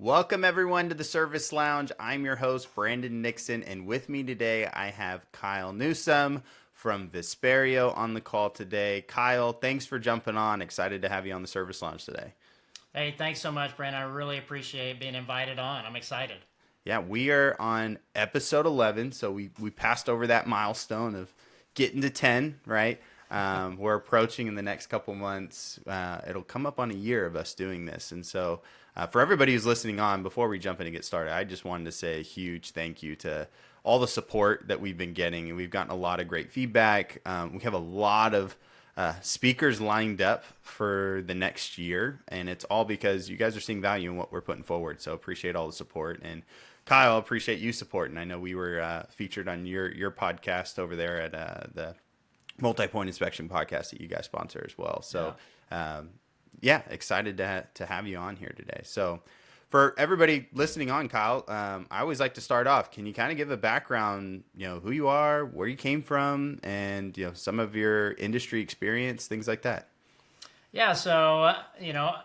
Welcome everyone to the Service Lounge. I'm your host, Brandon Nixon, and with me today I have Kyle Newsom from VISPERIO on the call today. Kyle, thanks for jumping on. Excited to have you on the Service Lounge today. Hey, thanks so much, Brandon. I really appreciate being invited on. I'm excited. Yeah, we are on episode 11, so we passed over that milestone of getting to 10, right? We're approaching in the next couple months. It'll come up on a year of us doing this. And so for everybody who's listening on, before we jump in and get started, I just wanted to say a huge thank you to all the support that we've been getting. And we've gotten a lot of great feedback. We have a lot of speakers lined up for the next year, and it's all because you guys are seeing value in what we're putting forward. So appreciate all the support. And Kyle, appreciate you supporting. I know we were featured on your podcast over there at the Multi-Point Inspection podcast that you guys sponsor as well. So, yeah, excited to have you on here today. So, for everybody listening on, Kyle, I always like to start off. Can you kind of give a background, who you are, where you came from, and, some of your industry experience, things like that? Yeah, so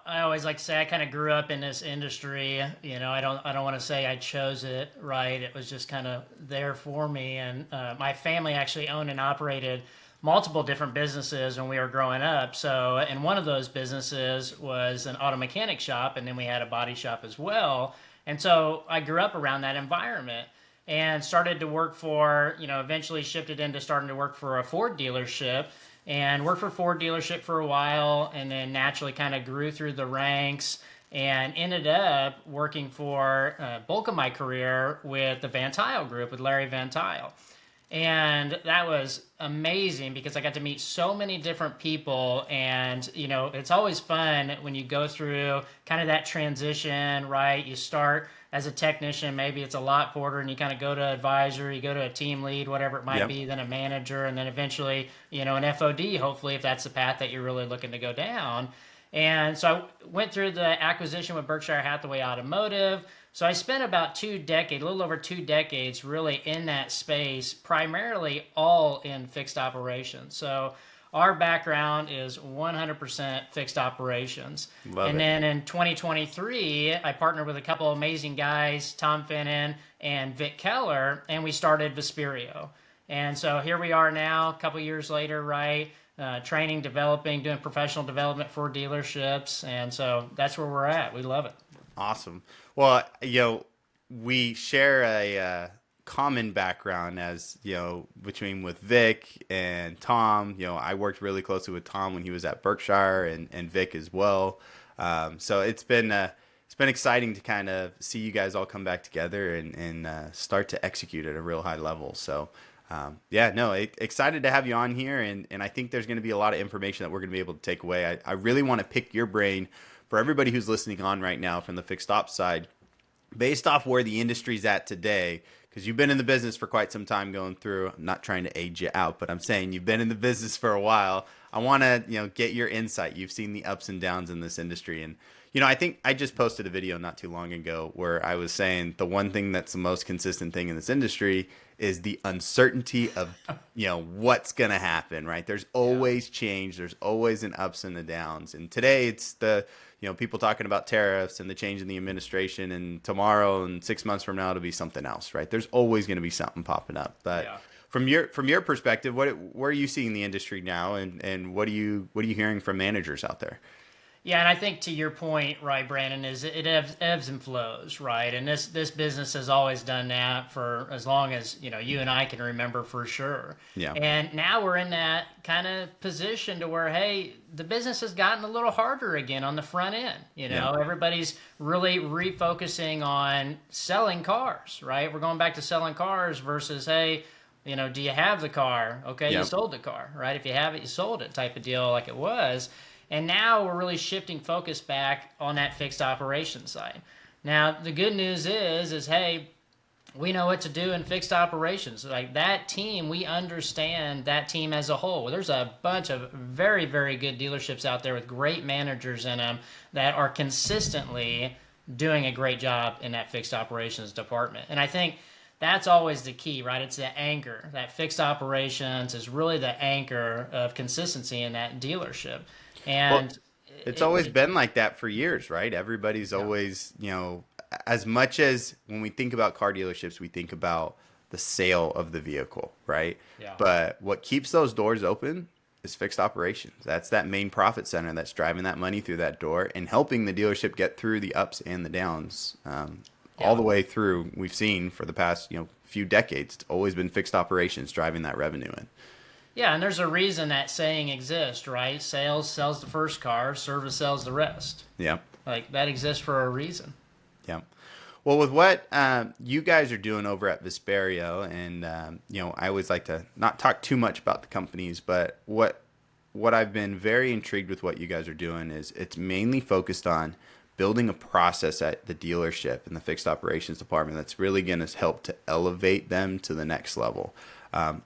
I always like to say I kind of grew up in this industry. I don't want to say I chose it, right? It was just kind of there for me, and my family actually owned and operated multiple different businesses when we were growing up. So, and one of those businesses was an auto mechanic shop, and then we had a body shop as well. And so I grew up around that environment and started to work for, eventually shifted into starting to work for a Ford dealership and worked for Ford dealership for a while, and then naturally kind of grew through the ranks and ended up working for bulk of my career with the Van Tile Group with Larry Van Tile. And that was amazing because I got to meet so many different people. And, it's always fun when you go through kind of that transition, right? You start as a technician, maybe it's a lot porter, and you kind of go to advisor, you go to a team lead, whatever it might be, then a manager, and then eventually, an FOD, hopefully, if that's the path that you're really looking to go down. And so I went through the acquisition with Berkshire Hathaway Automotive. So I spent about 2 decades, a little over 2 decades, really in that space, primarily all in fixed operations. So our background is 100% fixed operations. Love And it. then in 2023, I partnered with a couple of amazing guys, Tom Finnan and Vic Keller, and we started VISPERIO. And so here we are now, a couple years later, right? Training, developing, doing professional development for dealerships. And so that's where we're at. We love it. Awesome. Well, we share a common background as, between with Vic and Tom. I worked really closely with Tom when he was at Berkshire and Vic as well. So it's been exciting to kind of see you guys all come back together and start to execute at a real high level. So, excited to have you on here. And I think there's going to be a lot of information that we're going to be able to take away. I really want to pick your brain for everybody who's listening on right now from the fixed ops side, based off where the industry's at today, because you've been in the business for quite some time going through. I'm not trying to age you out, but I'm saying you've been in the business for a while. I want to, get your insight. You've seen the ups and downs in this industry. And, I think I just posted a video not too long ago where I was saying the one thing that's the most consistent thing in this industry is the uncertainty of, what's going to happen, right? There's always change. There's always an ups and the downs. And today it's the, people talking about tariffs and the change in the administration, and tomorrow and 6 months from now, it'll be something else, right? There's always going to be something popping up. But from your perspective, where are you seeing the industry now, and what are you hearing from managers out there? Yeah, and I think to your point, right, Brandon, is it ebbs and flows, right? And this business has always done that for as long as you and I can remember, for sure. Yeah. And now we're in that kind of position to where, hey, the business has gotten a little harder again on the front end. Everybody's really refocusing on selling cars, right? We're going back to selling cars versus, hey, do you have the car? Okay, you sold the car, right? If you have it, you sold it, type of deal, like it was. And now we're really shifting focus back on that fixed operations side. Now, the good news is hey, we know what to do in fixed operations. Like that team, we understand that team as a whole. There's a bunch of very, very good dealerships out there with great managers in them that are consistently doing a great job in that fixed operations department. And I think that's always the key, right? It's the anchor. That fixed operations is really the anchor of consistency in that dealership. And It's always been like that for years, right? Everybody's always, as much as when we think about car dealerships, we think about the sale of the vehicle, right? Yeah. But what keeps those doors open is fixed operations. That's that main profit center that's driving that money through that door and helping the dealership get through the ups and the downs. All Yeah. the way through, we've seen for the past few decades, it's always been fixed operations driving that revenue in. Yeah, and there's a reason that saying exists, right? Sales sells the first car, service sells the rest. Yeah. Like that exists for a reason. Yeah. Well, with what you guys are doing over at Visperio, and I always like to not talk too much about the companies, but what I've been very intrigued with what you guys are doing is it's mainly focused on building a process at the dealership and the fixed operations department that's really going to help to elevate them to the next level.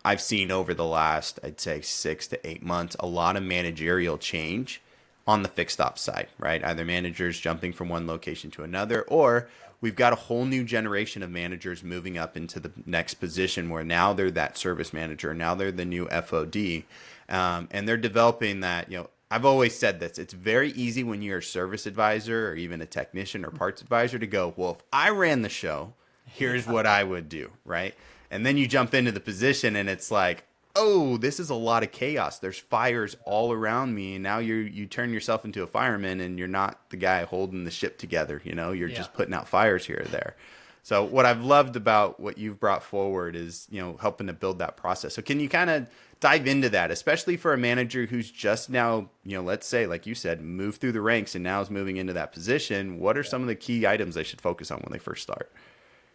I've seen over the last, I'd say 6 to 8 months, a lot of managerial change on the fixed ops side, right? Either managers jumping from one location to another, or we've got a whole new generation of managers moving up into the next position where now they're that service manager, now they're the new FOD, and they're developing that. I've always said this: it's very easy when you're a service advisor or even a technician or parts advisor to go, well, if I ran the show, here's what I would do, right? And then you jump into the position and it's like, oh, this is a lot of chaos. There's fires all around me. And now you turn yourself into a fireman and you're not the guy holding the ship together. You're just putting out fires here or there. So what I've loved about what you've brought forward is, helping to build that process. So can you kind of dive into that, especially for a manager who's just now, let's say, like you said, moved through the ranks and now is moving into that position? What are some of the key items they should focus on when they first start?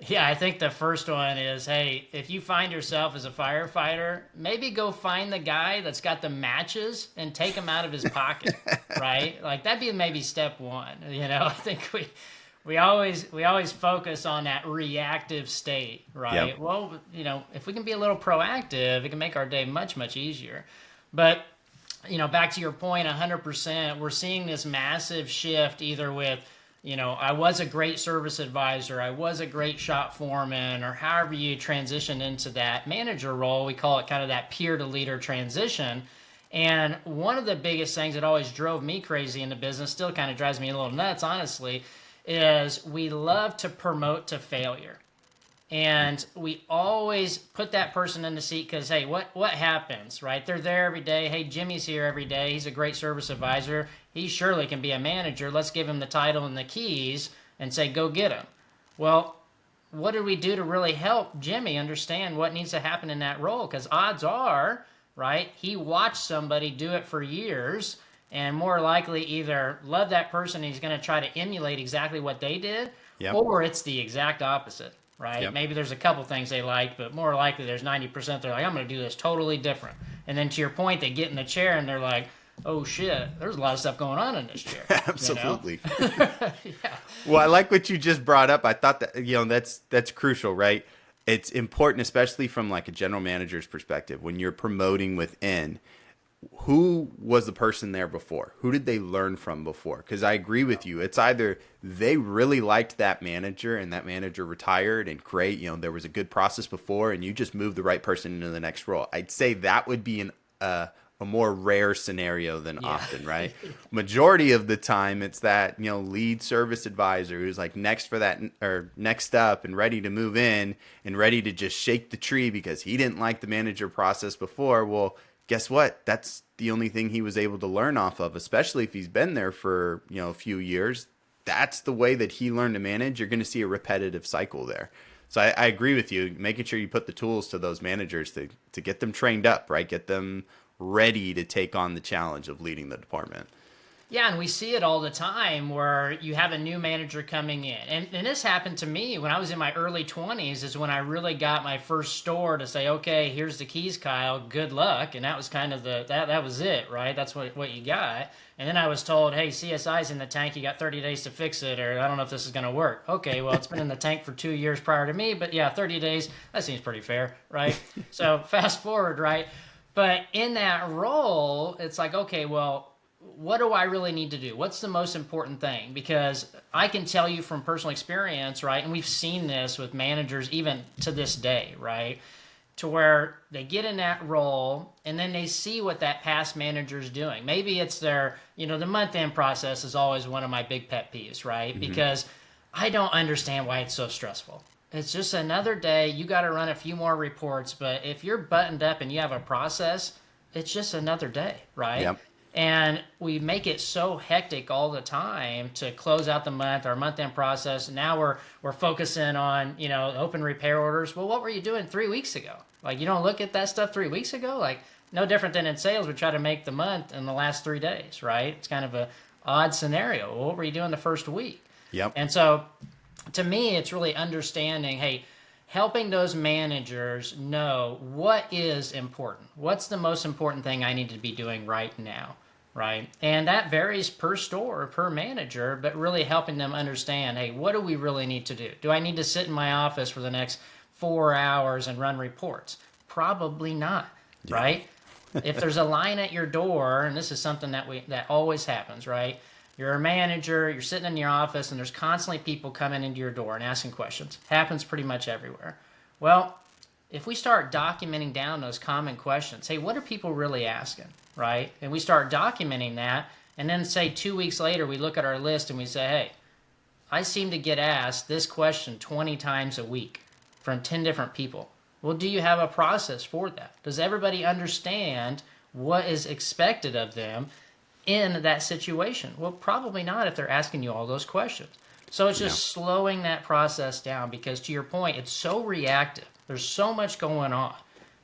Yeah, I think the first one is, hey, if you find yourself as a firefighter, maybe go find the guy that's got the matches and take them out of his pocket, right? Like that'd be maybe step one. I think we always focus on that reactive state, right? Yep. Well, if we can be a little proactive, it can make our day much, much easier. But, back to your point, 100%, we're seeing this massive shift either with, I was a great service advisor, I was a great shop foreman, or however you transition into that manager role. We call it kind of that peer to leader transition. And one of the biggest things that always drove me crazy in the business, still kind of drives me a little nuts, honestly, is we love to promote to failure. And we always put that person in the seat because, hey, what happens, right? They're there every day. Hey, Jimmy's here every day. He's a great service advisor. He surely can be a manager. Let's give him the title and the keys and say, go get him. Well, what did we do to really help Jimmy understand what needs to happen in that role? Because odds are, right, he watched somebody do it for years and more likely either love that person and he's going to try to emulate exactly what they did, Yep. or it's the exact opposite. Right? Yep. Maybe there's a couple things they like, but more likely there's 90% they're like, I'm going to do this totally different. And then to your point, they get in the chair and they're like, oh shit, there's a lot of stuff going on in this chair. Absolutely. Yeah. Well, I like what you just brought up. I thought that, that's crucial, right? It's important, especially from like a general manager's perspective, when you're promoting within. Who was the person there before? Who did they learn from before? Because I agree with you. It's either they really liked that manager and that manager retired and great, there was a good process before and you just moved the right person into the next role. I'd say that would be a more rare scenario than often, right? Majority of the time it's that, lead service advisor who's like next for that or next up and ready to move in and ready to just shake the tree because he didn't like the manager process before. Well, guess what? That's the only thing he was able to learn off of, especially if he's been there for, a few years. That's the way that he learned to manage. You're going to see a repetitive cycle there. So I agree with you, making sure you put the tools to those managers to get them trained up, right? Get them ready to take on the challenge of leading the department. Yeah, and we see it all the time where you have a new manager coming in. And this happened to me when I was in my early 20s is when I really got my first store to say, okay, here's the keys, Kyle, good luck. And that was kind of that was it, right? That's what you got. And then I was told, hey, CSI's in the tank, you got 30 days to fix it, or I don't know if this is going to work. Okay, well, it's been in the tank for 2 years prior to me, but yeah, 30 days, that seems pretty fair, right? So fast forward, right? But in that role, it's like, okay, well, what do I really need to do? What's the most important thing? Because I can tell you from personal experience, right? And we've seen this with managers even to this day, right? To where they get in that role and then they see what that past manager is doing. Maybe it's their, the month-end process is always one of my big pet peeves, right? Mm-hmm. Because I don't understand why it's so stressful. It's just another day. You got to run a few more reports, but if you're buttoned up and you have a process, it's just another day, right? Yep. And we make it so hectic all the time to close out the month, our month-end process. Now we're focusing on open repair orders. Well, what were you doing 3 weeks ago? Like, you don't look at that stuff 3 weeks ago. Like, no different than in sales. We try to make the month in the last 3 days, right? It's kind of a odd scenario. Well, what were you doing the first week? Yep. And so, to me, it's really understanding, hey, helping those managers know what is important. What's the most important thing I need to be doing right now, right? And that varies per store, per manager, but really helping them understand, hey, what do we really need to do? Do I need to sit in my office for the next 4 hours and run reports? Probably not, right? If there's a line at your door, and this is something that always happens, right? You're a manager, you're sitting in your office, and there's constantly people coming into your door and asking questions. Happens pretty much everywhere. Well, if we start documenting down those common questions, hey, what are people really asking, right? And we start documenting that, and then say 2 weeks later, we look at our list and we say, hey, I seem to get asked this question 20 times a week from 10 different people. Well, do you have a process for that? Does everybody understand what is expected of them in that situation? Well, probably not if they're asking you all those questions. So it's just slowing that process down, because to your point, it's so reactive. There's so much going on.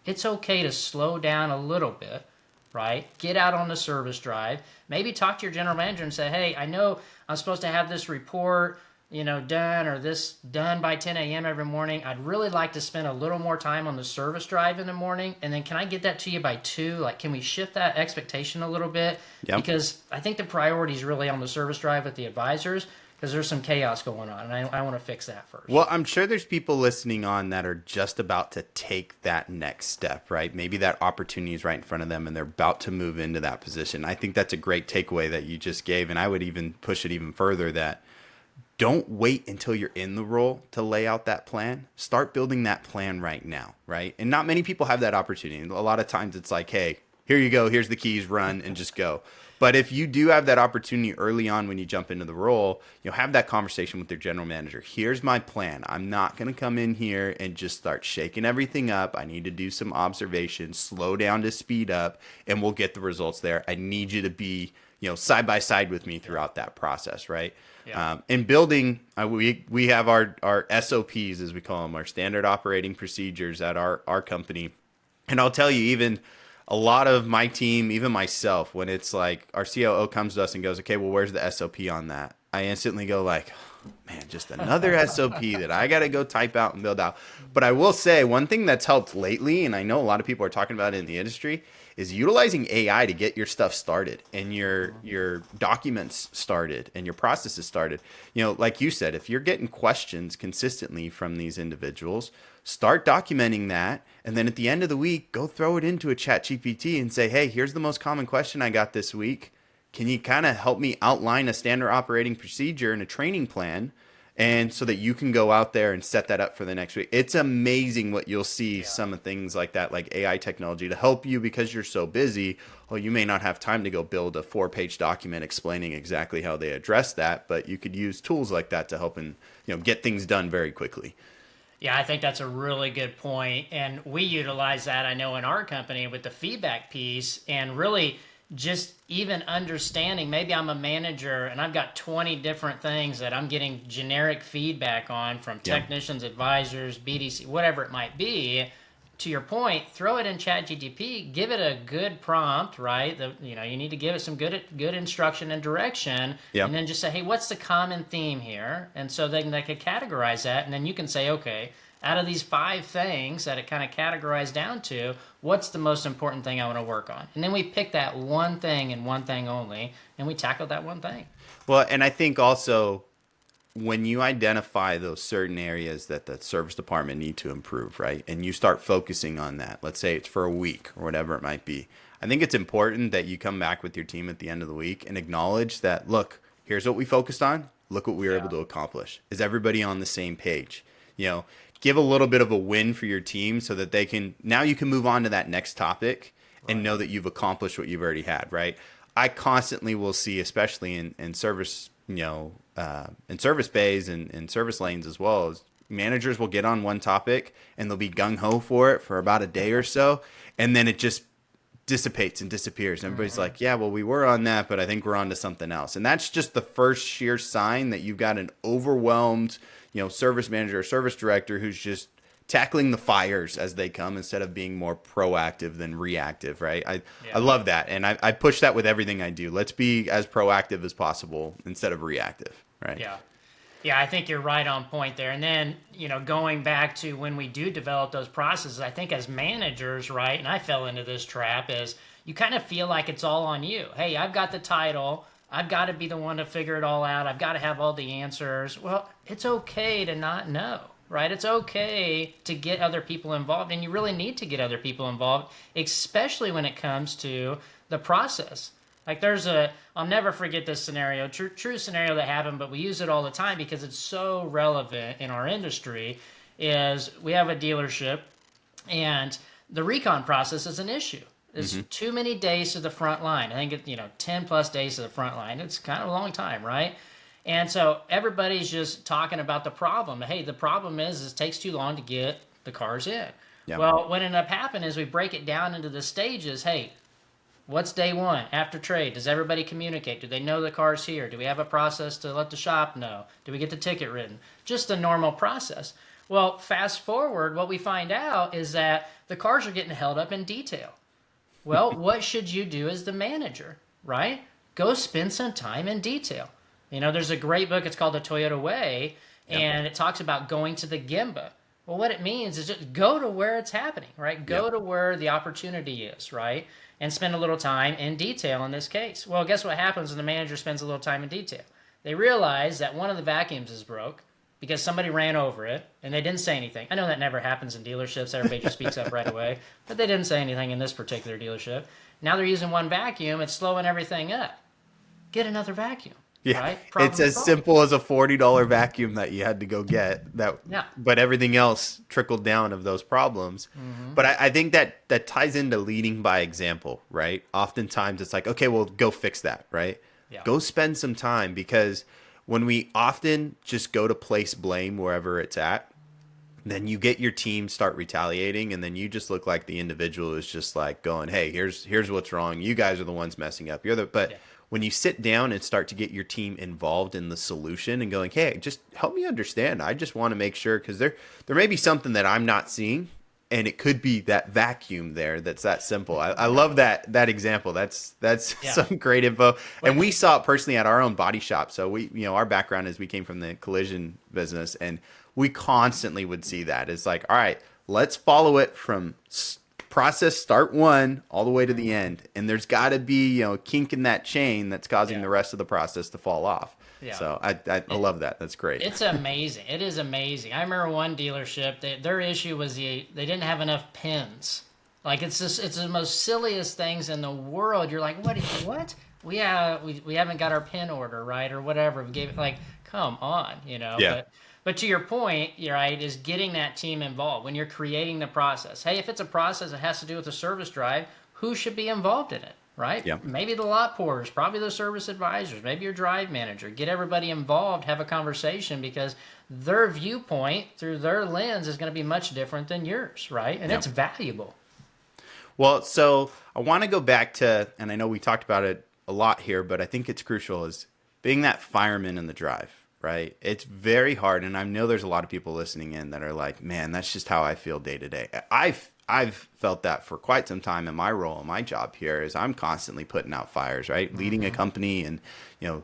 It's okay to slow down a little bit, right? Get out on the service drive. Maybe talk to your general manager and say, hey, I know I'm supposed to have this report done, or this done by 10 a.m. every morning. I'd really like to spend a little more time on the service drive in the morning. And then can I get that to you by 2? Like, can we shift that expectation a little bit? Yep. Because I think the priority is really on the service drive with the advisors, because there's some chaos going on, and I want to fix that first. Well, I'm sure there's people listening on that are just about to take that next step, right? Maybe that opportunity is right in front of them and they're about to move into that position. I think that's a great takeaway that you just gave. And I would even push it even further, that don't wait until you're in the role to lay out that plan. Start building that plan right now, right? And not many people have that opportunity. A lot of times it's like, hey, here you go, here's the keys, run and just go. But if you do have that opportunity early on when you jump into the role, have that conversation with your general manager. Here's my plan. I'm not going to come in here and just start shaking everything up. I need to do some observations, slow down to speed up, and we'll get the results there. I need you to be, side by side with me throughout that process, right? Yeah. In building, we have our SOPs, as we call them, our standard operating procedures at our company. And I'll tell you, even a lot of my team, even myself, when it's like our COO comes to us and goes, okay, well, where's the SOP on that? I instantly go like, oh, man, just another SOP that I got to go type out and build out. But I will say one thing that's helped lately, and I know a lot of people are talking about it in the industry, is utilizing AI to get your stuff started and your documents started and your processes started. Like you said, if you're getting questions consistently from these individuals, start documenting that. And then at the end of the week, go throw it into a chat GPT and say, hey, here's the most common question I got this week. Can you kind of help me outline a standard operating procedure and a training plan? And so that you can go out there and set that up for the next week. It's amazing what you'll see, some of things like that, like AI technology to help you because you're so busy. Well, you may not have time to go build a 4-page document explaining exactly how they address that, but you could use tools like that to help and get things done very quickly. Yeah, I think that's a really good point. And we utilize that, I know, in our company with the feedback piece, and really just even understanding, maybe I'm a manager and I've got 20 different things that I'm getting generic feedback on from technicians, advisors, BDC, whatever it might be. To your point, throw it in ChatGPT, give it a good prompt, right? You need to give it some good instruction and direction, and then just say, hey, what's the common theme here? And so then they could categorize that, and then you can say, okay, out of these 5 things that it kind of categorized down to, what's the most important thing I want to work on? And then we pick that one thing and one thing only, and we tackle that one thing. Well, and I think also when you identify those certain areas that the service department need to improve, right? And you start focusing on that, let's say it's for a week or whatever it might be. I think it's important that you come back with your team at the end of the week and acknowledge that, look, here's what we focused on. Look what we were able to accomplish. Is everybody on the same page? Give a little bit of a win for your team so that now you can move on to that next topic and know that you've accomplished what you've already had, right? I constantly will see, especially in service in service bays and service lanes as well, is managers will get on one topic and they'll be gung-ho for it for about a day or so, and then it just dissipates and disappears. And everybody's like, yeah, well, we were on that, but I think we're on to something else. And that's just the first sheer sign that you've got an overwhelmed, service manager or service director who's just tackling the fires as they come instead of being more proactive than reactive, right? I love that. And I push that with everything I do. Let's be as proactive as possible instead of reactive, right? Yeah. Yeah, I think you're right on point there. And then, going back to when we do develop those processes, I think as managers, right, and I fell into this trap, is you kind of feel like it's all on you. Hey, I've got the title. I've got to be the one to figure it all out. I've got to have all the answers. Well, it's okay to not know, right? It's okay to get other people involved, and you really need to get other people involved, especially when it comes to the process. Like I'll never forget this scenario, true scenario that happened, but we use it all the time because it's so relevant in our industry, is we have a dealership and the recon process is an issue. It's too many days to the front line. I think 10 plus days to the front line. It's kind of a long time, right? And so everybody's just talking about the problem. Hey, the problem is it takes too long to get the cars in. Yep. Well, what ended up happening is we break it down into the stages. Hey, what's day one? After trade, does everybody communicate? Do they know the car's here? Do we have a process to let the shop know? Do we get the ticket written? Just a normal process. Well, fast forward, what we find out is that the cars are getting held up in detail. Well, what should you do as the manager, right? Go spend some time in detail. There's a great book, it's called The Toyota Way, and it talks about going to the Gemba. Well, what it means is just go to where it's happening, right? Go to where the opportunity is, right? And spend a little time in detail in this case. Well, guess what happens when the manager spends a little time in detail? They realize that one of the vacuums is broke because somebody ran over it and they didn't say anything. I know that never happens in dealerships. Everybody just speaks up right away. But they didn't say anything in this particular dealership. Now they're using one vacuum. It's slowing everything up. Get another vacuum. Yeah, right? It's as simple as a $40 vacuum that you had to go get. But everything else trickled down of those problems. But I think that ties into leading by example, right? Oftentimes it's like, okay, well, go fix that, right? Yeah. Go spend some time, because when we often just go to place blame wherever it's at, then you get your team start retaliating, and then you just look like the individual is just like going, hey, here's what's wrong. You guys are the ones messing up. When you sit down and start to get your team involved in the solution and going, hey, just help me understand. I just want to make sure, because there may be something that I'm not seeing, and it could be that vacuum there that's that simple. I love that example. That's some great info. And we saw it personally at our own body shop. So our background is we came from the collision business, and we constantly would see that. It's like, all right, let's follow it from process start one all the way to the end, and there's got to be a kink in that chain that's causing the rest of the process to fall off. So I love that. That's great. It's amazing. It is amazing. I remember one dealership, their issue was they didn't have enough pins. Like, it's the most silliest things in the world. You're like, what? We haven't got our pin order right, or whatever. We gave it, like, come on, Yeah. But to your point, you're right, is getting that team involved when you're creating the process. Hey, if it's a process that has to do with the service drive, who should be involved in it, right? Yeah. Maybe the lot porters, probably the service advisors, maybe your drive manager. Get everybody involved, have a conversation, because their viewpoint through their lens is going to be much different than yours, right? And it's valuable. Well, so I want to go back to, and I know we talked about it a lot here, but I think it's crucial, is being that fireman in the drive. Right? It's very hard. And I know there's a lot of people listening in that are like, man, that's just how I feel day to day. I've felt that for quite some time in my role, in my job here, is I'm constantly putting out fires, right? Leading a company and,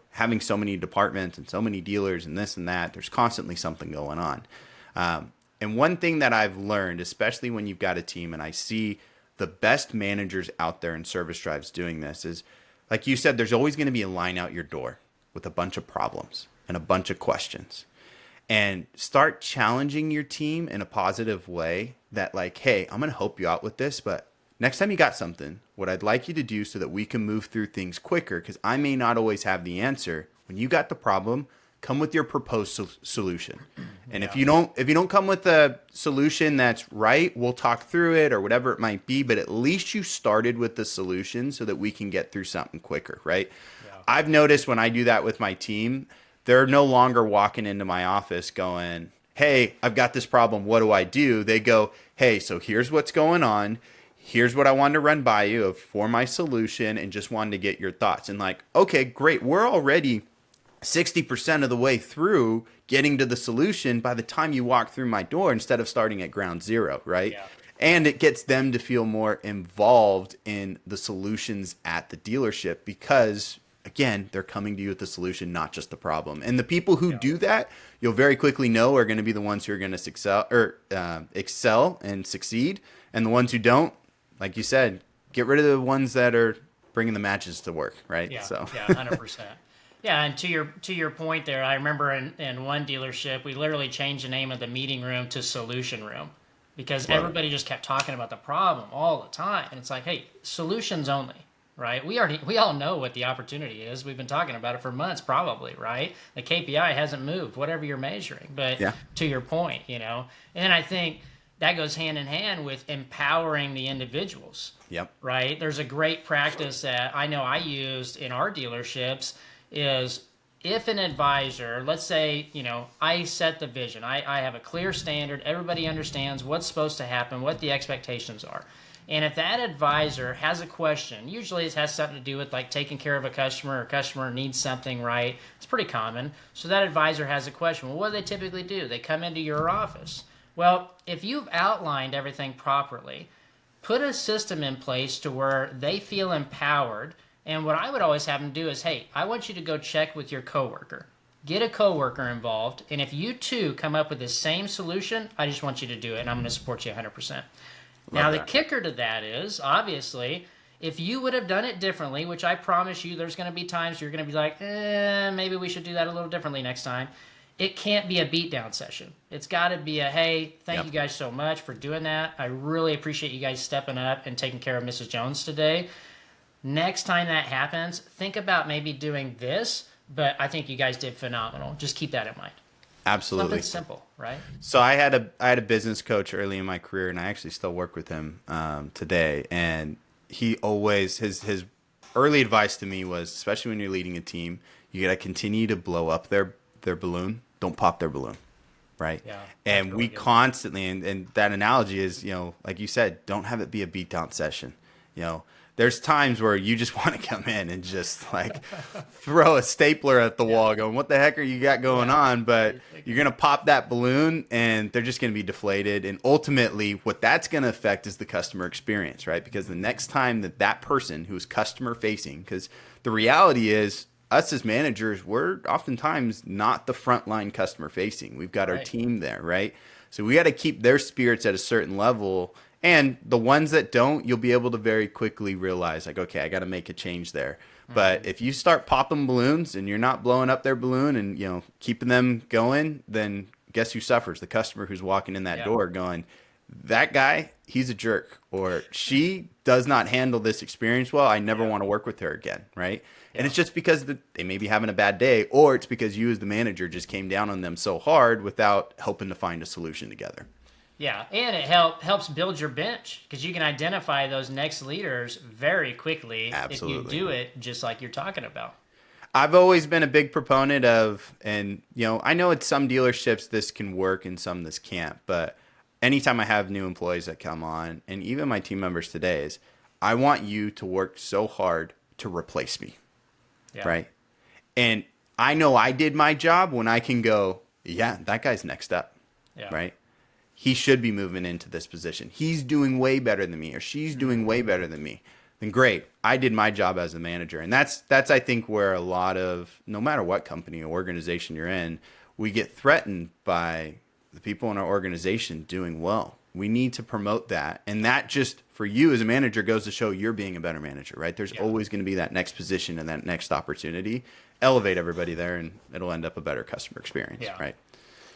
having so many departments and so many dealers and this and that, there's constantly something going on. And one thing that I've learned, especially when you've got a team, and I see the best managers out there in service drives doing this, is, like you said, there's always going to be a line out your door with a bunch of problems and a bunch of questions, and start challenging your team in a positive way that, like, hey, I'm going to help you out with this, but next time you got something, what I'd like you to do so that we can move through things quicker, because I may not always have the answer. When you got the problem, come with your proposed solution. And if you don't come with a solution that's right, we'll talk through it or whatever it might be, but at least you started with the solution so that we can get through something quicker, right? Yeah. I've noticed when I do that with my team, they're no longer walking into my office going, hey, I've got this problem. What do I do? They go, hey, so here's what's going on. Here's what I wanted to run by you for my solution and just wanted to get your thoughts. And like, okay, great. We're already 60% of the way through getting to the solution by the time you walk through my door instead of starting at ground zero, right? Yeah. And it gets them to feel more involved in the solutions at the dealership because, again, they're coming to you with the solution, not just the problem. And the people who Yeah. do that, you'll very quickly know are going to be the ones who are going to excel and succeed. And the ones who don't, like you said, get rid of the ones that are bringing the matches to work, right? Yeah, So, yeah, 100%. Yeah, and to your point there, I remember in one dealership, we literally changed the name of the meeting room to solution room because Love it. everybody just kept talking about the problem all the time, and it's like, hey, solutions only, right? We all know what the opportunity is. We've been talking about it for months, probably, right? The KPI hasn't moved, whatever you're measuring. But Yeah. to your point, and then I think that goes hand in hand with empowering the individuals. Yep. Right? There's a great practice that I know I used in our dealerships is if an advisor, let's say, I set the vision, I have a clear standard, everybody understands what's supposed to happen, what the expectations are. And if that advisor has a question, usually it has something to do with like taking care of a customer or customer needs something, right? It's pretty common. So that advisor has a question. Well, what do they typically do? They come into your office. Well, if you've outlined everything properly, put a system in place to where they feel empowered. And what I would always have them do is, hey, I want you to go check with your coworker. Get a coworker involved. And if you two come up with the same solution, I just want you to do it. And I'm going to support you 100%. Now, the kicker to that is, obviously, if you would have done it differently, which I promise you there's going to be times you're going to be like, maybe we should do that a little differently next time. It can't be a beatdown session. It's got to be a, hey, thank you guys so much for doing that. I really appreciate you guys stepping up and taking care of Mrs. Jones today. Next time that happens, think about maybe doing this, but I think you guys did phenomenal. Just keep that in mind. Absolutely. Something simple, right? So I had a business coach early in my career, and I actually still work with him today. And he always his early advice to me was, especially when you're leading a team, you got to continue to blow up their balloon. Don't pop their balloon, right? Yeah, and really we good. constantly, and that analogy is, like you said, don't have it be a beatdown session. There's times where you just want to come in and just like throw a stapler at the wall going, what the heck are you got going on? But you're going to pop that balloon and they're just going to be deflated. And ultimately what that's going to affect is the customer experience, right? Because the next time that person who's customer facing, because the reality is us as managers, we're oftentimes not the frontline customer facing. We've got our team there, right? So we got to keep their spirits at a certain level. And the ones that don't, you'll be able to very quickly realize, like, okay, I got to make a change there. But if you start popping balloons and you're not blowing up their balloon and, keeping them going, then guess who suffers? The customer who's walking in that door going, that guy, he's a jerk, or she does not handle this experience well. I never want to work with her again, right? And it's just because they may be having a bad day, or it's because you as the manager just came down on them so hard without helping to find a solution together. Yeah, and it helps build your bench because you can identify those next leaders very quickly Absolutely. if you do it just like you're talking about. I've always been a big proponent of, and I know at some dealerships this can work and some this can't, but anytime I have new employees that come on, and even my team members today, is I want you to work so hard to replace me, right? And I know I did my job when I can go, yeah, that guy's next up, right? He should be moving into this position. He's doing way better than me, or she's doing way better than me. Then great, I did my job as a manager. And that's I think where a lot of, no matter what company or organization you're in, we get threatened by the people in our organization doing well. We need to promote that. And that just, for you as a manager, goes to show you're being a better manager, right? There's always going to be that next position and that next opportunity. Elevate everybody there, and it'll end up a better customer experience, right?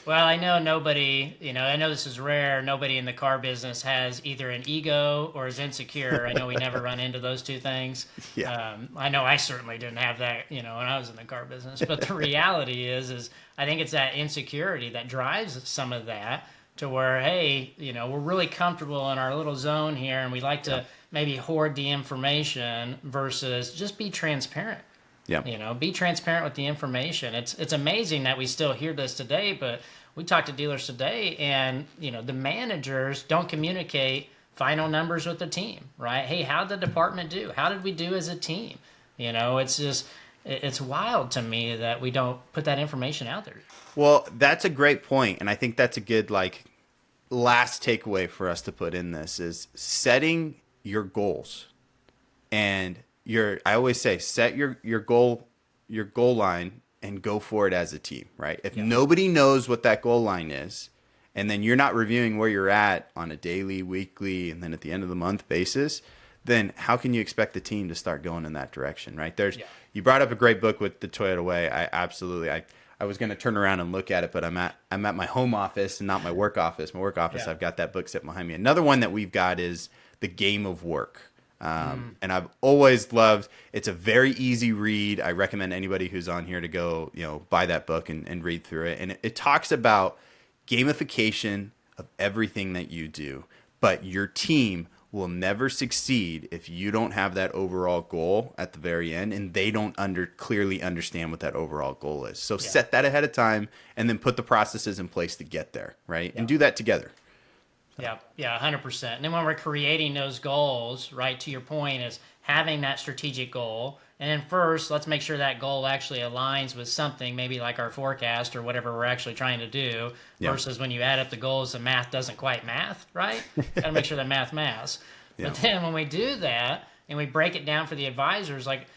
Well, I know nobody, I know this is rare. Nobody in the car business has either an ego or is insecure. I know we never run into those two things. I know I certainly didn't have that, when I was in the car business. But the reality is I think it's that insecurity that drives some of that to where, hey, we're really comfortable in our little zone here and we like to maybe hoard the information versus just be transparent. Yeah. Be transparent with the information. It's amazing that we still hear this today, but we talk to dealers today, and the managers don't communicate final numbers with the team, right? Hey, how did the department do? How did we do as a team? It's just it's wild to me that we don't put that information out there. Well, that's a great point, and I think that's a good last takeaway for us to put in this is setting your goals. And I always say set your goal line and go for it as a team, right? If nobody knows what that goal line is, and then you're not reviewing where you're at on a daily, weekly, and then at the end of the month basis, then how can you expect the team to start going in that direction, right? You brought up a great book with the Toyota Way. I was going to turn around and look at it, but I'm at my home office and not my work office. My work office, I've got that book sitting behind me. Another one that we've got is The Game of Work. And I've always loved, it's a very easy read. I recommend anybody who's on here to go, buy that book and read through it. And it talks about gamification of everything that you do, but your team will never succeed if you don't have that overall goal at the very end and they don't clearly understand what that overall goal is. So set that ahead of time and then put the processes in place to get there, right? And do that together. Yeah, 100%. And then when we're creating those goals, right, to your point, is having that strategic goal. And then first, let's make sure that goal actually aligns with something, maybe like our forecast or whatever we're actually trying to do, versus when you add up the goals, the math doesn't quite math, right? Got to make sure that maths. But then when we do that and we break it down for the advisors, like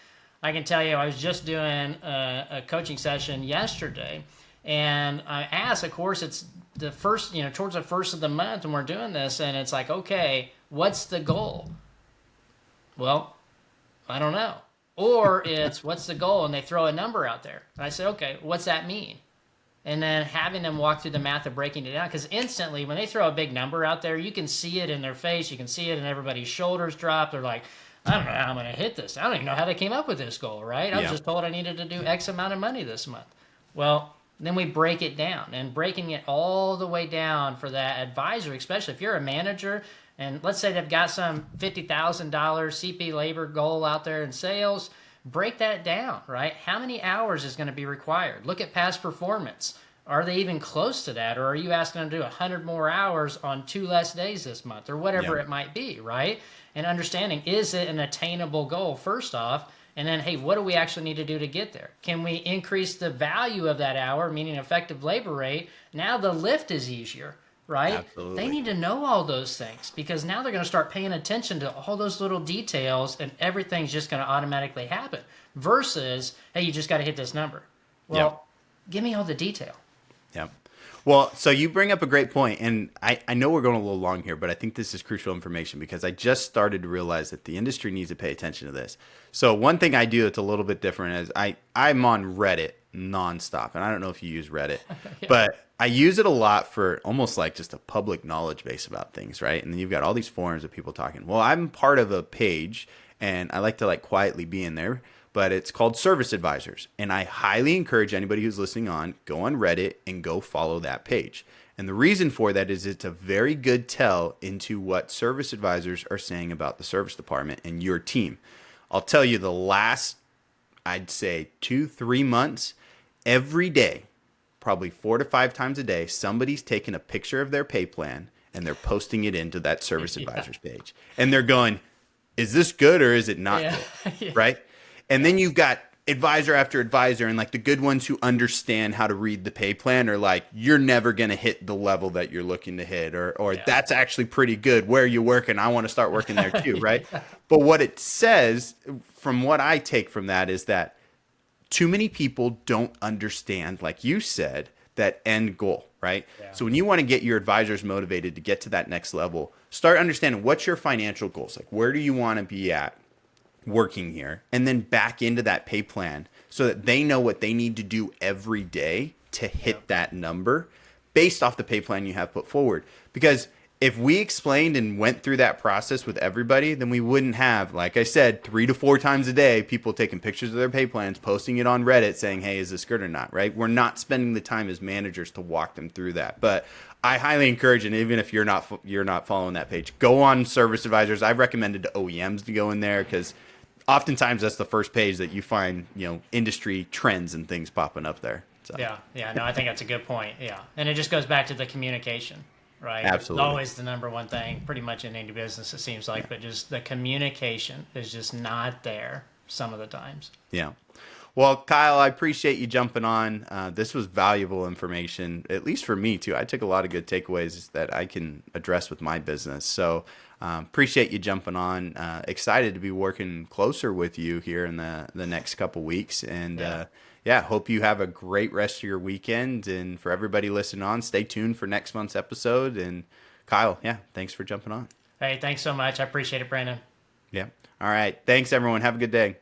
I can tell you, I was just doing a coaching session yesterday, and I asked, of course, it's the first, towards the first of the month, and we're doing this, and it's like, okay, what's the goal? Well, I don't know. Or it's, what's the goal? And they throw a number out there. And I say, okay, what's that mean? And then having them walk through the math of breaking it down. Because instantly, when they throw a big number out there, you can see it in their face. You can see it in everybody's shoulders drop. They're like, I don't know how I'm going to hit this. I don't even know how they came up with this goal, right? I was just told I needed to do X amount of money this month. Well, then we break it down, and breaking it all the way down for that advisor, especially if you're a manager, and let's say they've got some $50,000 CP labor goal out there in sales, break that down, right? How many hours is going to be required? Look at past performance. Are they even close to that? Or are you asking them to do 100 more hours on 2 less days this month, or whatever it might be, right? And understanding, is it an attainable goal first off? And then, hey, what do we actually need to do to get there? Can we increase the value of that hour, meaning effective labor rate? Now the lift is easier, right? Absolutely. They need to know all those things, because now they're going to start paying attention to all those little details, and everything's just going to automatically happen. Versus, hey, you just got to hit this number. Well, give me all the detail. Yeah. Well, so you bring up a great point, and I know we're going a little long here, but I think this is crucial information because I just started to realize that the industry needs to pay attention to this. So one thing I do that's a little bit different is I'm on Reddit nonstop, and I don't know if you use Reddit, but I use it a lot for almost like just a public knowledge base about things, right? And then you've got all these forums of people talking. Well, I'm part of a page, and I like to quietly be in there, but it's called Service Advisors. And I highly encourage anybody who's listening on, go on Reddit and go follow that page. And the reason for that is it's a very good tell into what service advisors are saying about the service department and your team. I'll tell you the last, I'd say 2-3 months, every day, probably 4 to 5 times a day, somebody's taking a picture of their pay plan and they're posting it into that service advisors page. And they're going, is this good or is it not good? Right? And then you've got advisor after advisor, and the good ones who understand how to read the pay plan are like, you're never going to hit the level that you're looking to hit, or that's actually pretty good. Where are you working? I want to start working there too, right? But what it says, from what I take from that, is that too many people don't understand, like you said, that end goal, right? Yeah. So when you want to get your advisors motivated to get to that next level, start understanding what's your financial goals. Where do you want to be at working here, and then back into that pay plan so that they know what they need to do every day to hit that number based off the pay plan you have put forward. Because if we explained and went through that process with everybody, then we wouldn't have, like I said, 3 to 4 times a day, people taking pictures of their pay plans, posting it on Reddit saying, hey, is this good or not, right? We're not spending the time as managers to walk them through that. But I highly encourage, and even if you're not following that page, go on Service Advisors. I've recommended to OEMs to go in there because oftentimes that's the first page that you find, industry trends and things popping up there. So Yeah. No, I think that's a good point. Yeah, and it just goes back to the communication, right? It's absolutely. always the number one thing, pretty much in any business, it seems like. But just the communication is just not there some of the times. Yeah. Well, Kyle, I appreciate you jumping on. This was valuable information, at least for me too. I took a lot of good takeaways that I can address with my business. So appreciate you jumping on. Excited to be working closer with you here in the next couple weeks. And hope you have a great rest of your weekend. And for everybody listening on, stay tuned for next month's episode. And Kyle, thanks for jumping on. Hey, thanks so much. I appreciate it, Brandon. Yeah. All right. Thanks, everyone. Have a good day.